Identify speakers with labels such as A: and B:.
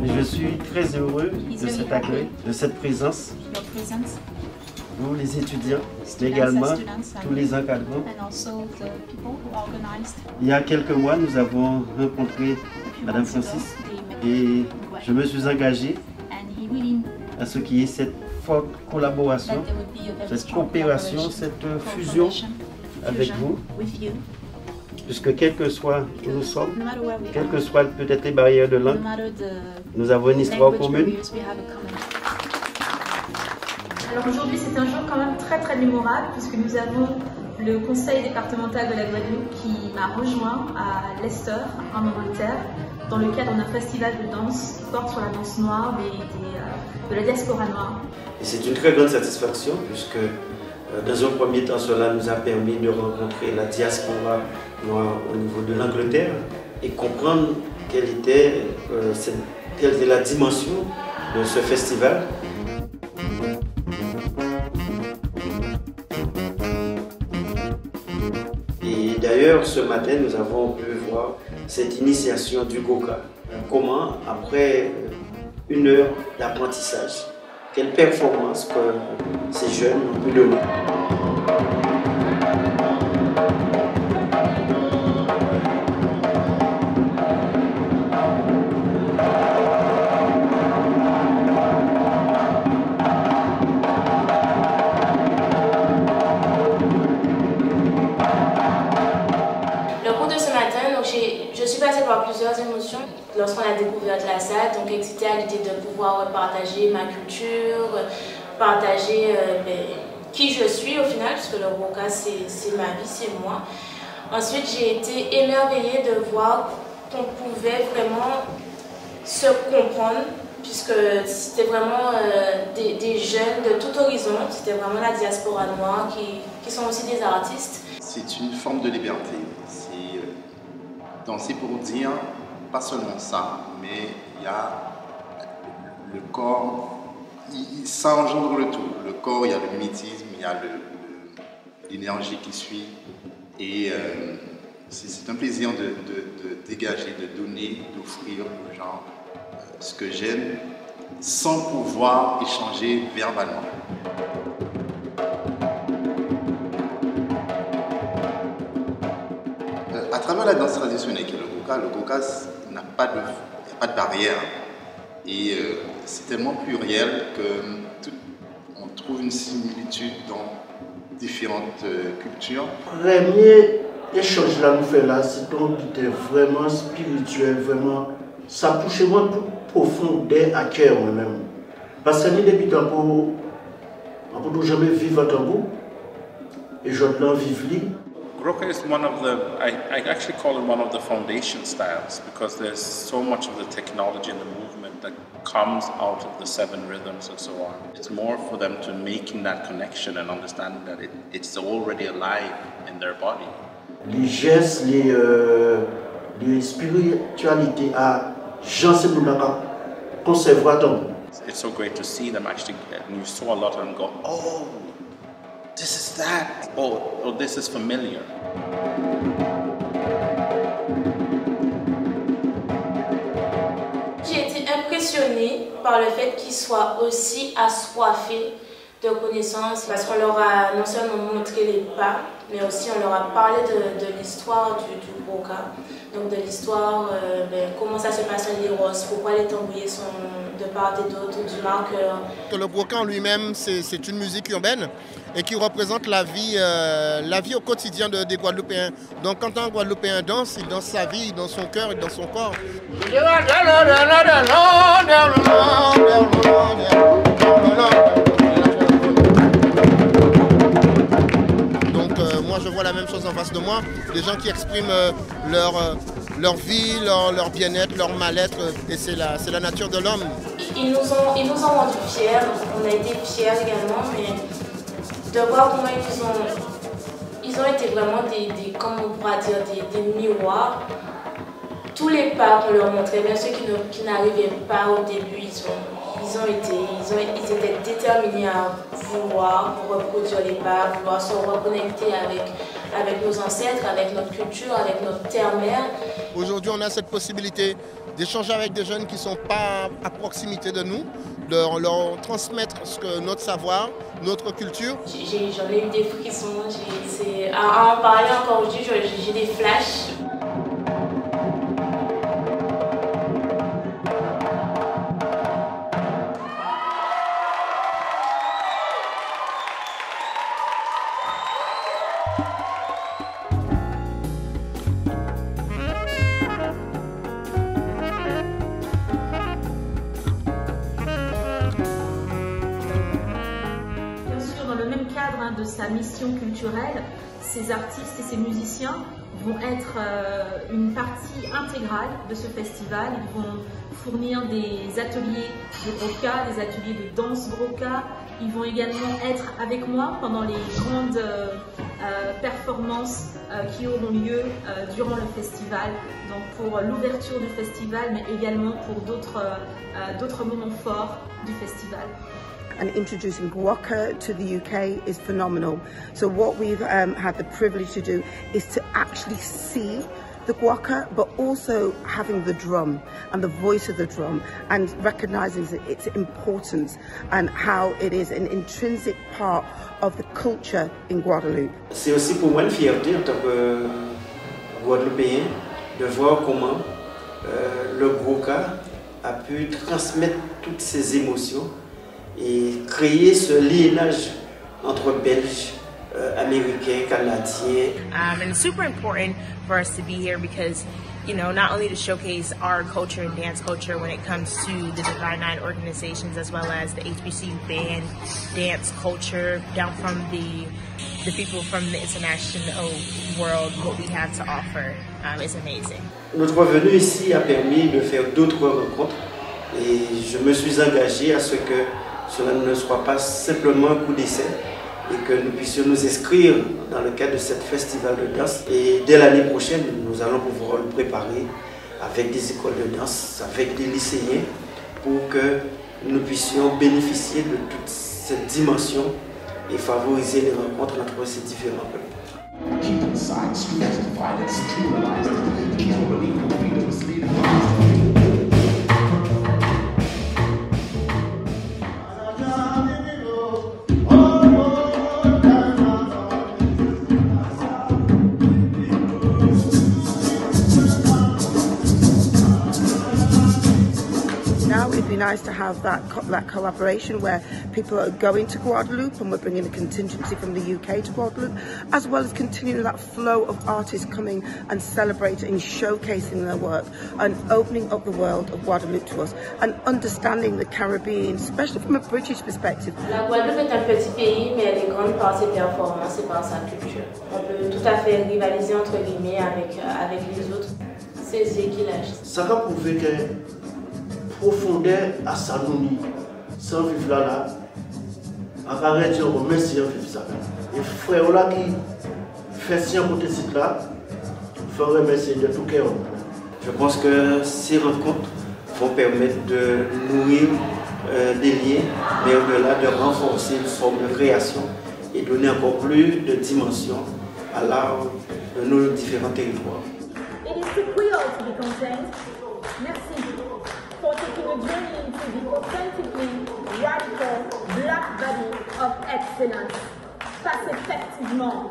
A: Je suis très heureux de cet accueil, de cette présence. Vous, les étudiants, mais également tous les encadrants. Il y a quelques mois, nous avons rencontré Madame Francis et je me suis engagé à ce qu'il y ait cette forte collaboration, cette coopération, cette fusion avec vous. Puisque quel que soit où nous sommes, quelles que soient peut-être les barrières de langue, nous avons une histoire commune.
B: Alors aujourd'hui c'est un jour quand même très mémorable puisque nous avons le conseil départemental de la Guadeloupe qui m'a rejoint à Leicester en Angleterre dans le cadre d'un festival de danse qui porte sur la danse noire de la diaspora noire.
A: Et c'est une très grande satisfaction puisque dans un premier temps cela nous a permis de rencontrer la diaspora noire au niveau de l'Angleterre et comprendre quelle était la dimension de ce festival. Et d'ailleurs, ce matin, nous avons pu voir cette initiation du Goka. Comment, après une heure d'apprentissage, quelle performance que ces jeunes ont pu donner.
C: Je suis passée par plusieurs émotions lorsqu'on a découvert la salle, donc excitée à l'idée de pouvoir partager ma culture, partager qui je suis au final, puisque le Goka c'est ma vie, c'est moi. Ensuite j'ai été émerveillée de voir qu'on pouvait vraiment se comprendre, puisque c'était vraiment des jeunes de tout horizon, c'était vraiment la diaspora noire qui sont aussi des artistes.
D: C'est une forme de liberté. Danser pour dire, pas seulement ça, mais il y a le corps, ça engendre le tout. Le corps, il y a le mimétisme, il y a l'énergie qui suit. Et c'est un plaisir de dégager, de donner, d'offrir aux gens ce que j'aime, sans pouvoir échanger verbalement. À travers la danse traditionnelle qui est le Goka n'a pas de barrière. Et c'est tellement pluriel qu'on trouve une similitude dans différentes cultures.
E: Le premier échange là nous fait là, c'est donc était vraiment spirituel, vraiment. Ça touchait moi plus profondément à cœur moi-même. Parce que ni depuis pour jamais vivre en tambour et je l'en vivre libre.
F: Goka is one of the, I actually call it one of the foundation styles because there's so much of the technology and the movement that comes out of the 7 rhythms and so on. It's more for them to making that connection and understanding that it's already alive in their body.
E: Les gestes, les spiritualités à Jean Semounaka conserver tambour.
F: It's so great to see them actually, and you saw a lot of them go, oh, this is that, oh, this is familiar.
C: J'ai été impressionnée par le fait qu'ils soient aussi assoiffés de connaissances, parce qu'on leur a non seulement montré les pas, mais aussi on leur a parlé de l'histoire du Goka, donc de l'histoire, comment ça se passe en Iros, pourquoi les tambouillés sont de part et d'autre du marqueur.
G: Le Goka en lui-même, c'est une musique urbaine et qui représente la vie au quotidien des Guadeloupéens. Donc quand un Guadeloupéen danse, il danse sa vie, dans son cœur et dans son corps. Moi je vois la même chose en face de moi, des gens qui expriment leur vie, leur bien-être, leur mal-être, et c'est la nature de l'homme.
C: Ils nous ont rendus fiers, on a été fiers également, mais de voir comment ils ont été vraiment comme on pourra dire, des miroirs tous les pas qu'on leur montrait, même ceux qui n'arrivaient pas au début, ils étaient déterminés à vouloir reproduire les pas, vouloir se reconnecter avec nos ancêtres, avec notre culture, avec notre terre-mère.
G: Aujourd'hui, on a cette possibilité d'échanger avec des jeunes qui ne sont pas à proximité de nous, de leur transmettre notre savoir, notre culture.
C: J'en ai eu des frissons, à en parler encore aujourd'hui, j'ai des flashs.
B: De sa mission culturelle, ces artistes et ces musiciens vont être une partie intégrale de ce festival. Ils vont fournir des ateliers de broca, des ateliers de danse broca. Ils vont également être avec moi pendant les grandes performances qui auront lieu durant le festival. Donc pour l'ouverture du festival, mais également pour d'autres moments forts du festival.
H: And introducing guaca to the UK is phenomenal. So what we've had the privilege to do is to actually see the guaca, but also having the drum and the voice of the drum and recognizing its importance and how it is an intrinsic part of the culture in Guadeloupe.
A: C'est aussi pour moi une fierté en tant que Guadeloupéen de voir comment le guaca a pu transmettre toutes ces émotions et créer ce lignage entre Belges, Américains, Canadiens.
I: And it's super important for us to be here because, you know, not only to showcase our culture and dance culture when it comes to the Divine Nine organizations as well as the HBCU band dance culture down from the people from the international world, what we have to offer is amazing.
A: Notre venue ici a permis de faire d'autres rencontres et je me suis engagé à ce que cela ne soit pas simplement un coup d'essai et que nous puissions nous inscrire dans le cadre de ce festival de danse. Et dès l'année prochaine, nous allons pouvoir le préparer avec des écoles de danse, avec des lycéens, pour que nous puissions bénéficier de toute cette dimension et favoriser les rencontres entre ces différents peuples.
H: It'd be nice to have that collaboration where people are going to Guadeloupe and we're bringing a contingency from the UK to Guadeloupe, as well as continuing that flow of artists coming and celebrating, showcasing their work and opening up the world of Guadeloupe to us and understanding the Caribbean, especially from a British perspective.
C: La Guadeloupe est un petit pays, mais elle est grande par ses performances et par sa culture. On peut tout à fait rivaliser entre guillemets avec les autres. C'est ce qu'il a.
E: Ça va prouver que profondeur à Sanouni, sans vivre là, apparaît Dieu, merci à vivre ça. Et frère là qui fait si à côté de ce là, il faut remercier de tout cœur.
A: Je pense que ces rencontres vont permettre de nourrir des liens, mais au-delà de renforcer une forme de création et donner encore plus de dimension à l'art de nos différents territoires.
B: It is to Creole to be content. Merci for taking a journey into the authentically radical black body of excellence. Passe effectivement